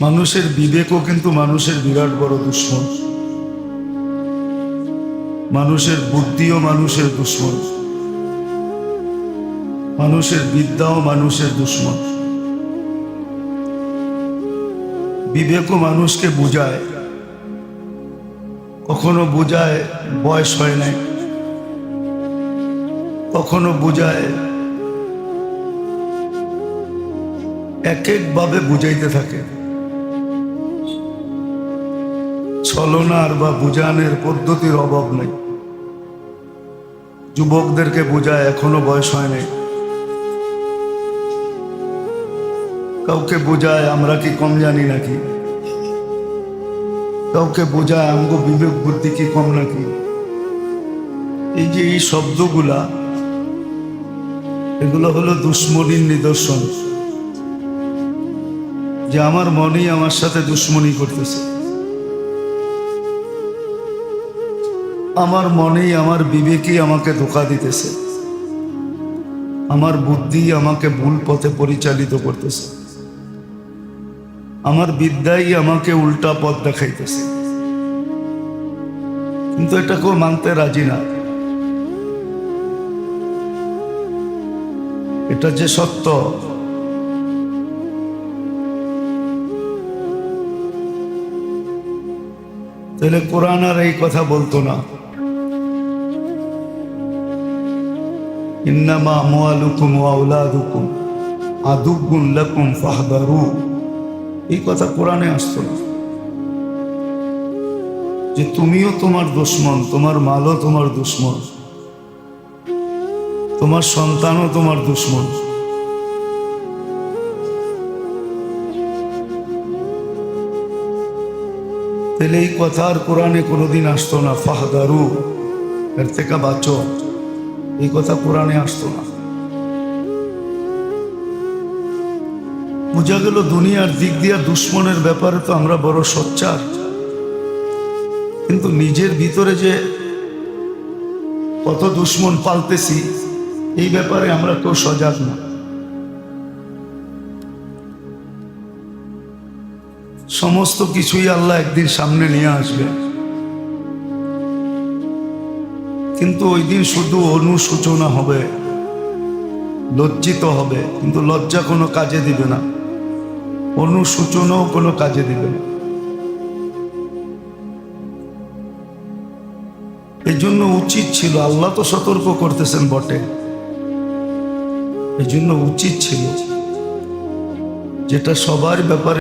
মানুষের বিবেকও কিন্তু মানুষের বিরাট বড় দুশ্মন। মানুষের বুদ্ধিও মানুষের দুশ্মন, মানুষের বিদ্যাও মানুষের দুশ্মন। বিবেকও মানুষকে বুঝায়, কখনো বুঝায় বয়স হয় নাই, কখনো বুঝায় এক একভাবে বুঝাইতে থাকে। ছলনার বা বুঝানোর পদ্ধতির অভাব নেই। যুবকদেরকে বুঝায় এখনো বয়স হয় নাই, কাউকে বুঝায় আমরা কি কম জানি নাকি, কাউকে বোঝায় আমগো বিবেক বুদ্ধি কি কম নাকি। এই যে এই শব্দগুলা, এগুলো হলো দুশ্মনীর নিদর্শন, যে আমার মনই আমার সাথে দুশ্মনী করতেছে, আমার মনেই আমার বিবেকই আমাকে ধোঁকা দিতেছে, আমার বুদ্ধি আমাকে ভুল পথে পরিচালিত করতেছে, আমার বিদ্যাই আমাকে উল্টা পথ দেখাইতেছে। কিন্তু এটা কেউ মানতে রাজি না। এটা যে সত্য, তাহলে কোরআন আর এই কথা বলতো না, ইন্নামা আমওয়ালুকুম ওয়া আওলাদুকুম আদুউন লাকুম ফাহদারু। এই কথা কোরআনে আসতো না যে তুমিও তোমার দুশমন, তোমার মালও তোমার দুশমন, তোমার সন্তানও তোমার দুশমন। তাহলে এই কথা আর কোরআনে কোনোদিন আসতো না, ফাহদারু, এর থেকে বাঁচো, এই কথা কোরআনে আসতো না। বোঝা গেল দুনিয়ার দিক দিয়া দুশ্মনের ব্যাপারে তো আমরা বড় সোচ্চার, কিন্তু নিজের ভিতরে যে কত দুশ্মন পালতেছি এই ব্যাপারে আমরা কেউ সজাগ না। সমস্ত কিছুই আল্লাহ একদিন সামনে নিয়ে আসবে, কিন্তু ওই দিন শুধু অনুশোচনা হবে, লজ্জিত হবে, কিন্তু লজ্জা কোনো কাজে দিবে না, অনুশোচনাও কোনো কাজে দিবে না। এই জন্য উচিত ছিল, আল্লাহ তো সতর্ক করতেছেন বটে, এই জন্য উচিত ছিল যেটা সবার ব্যাপারে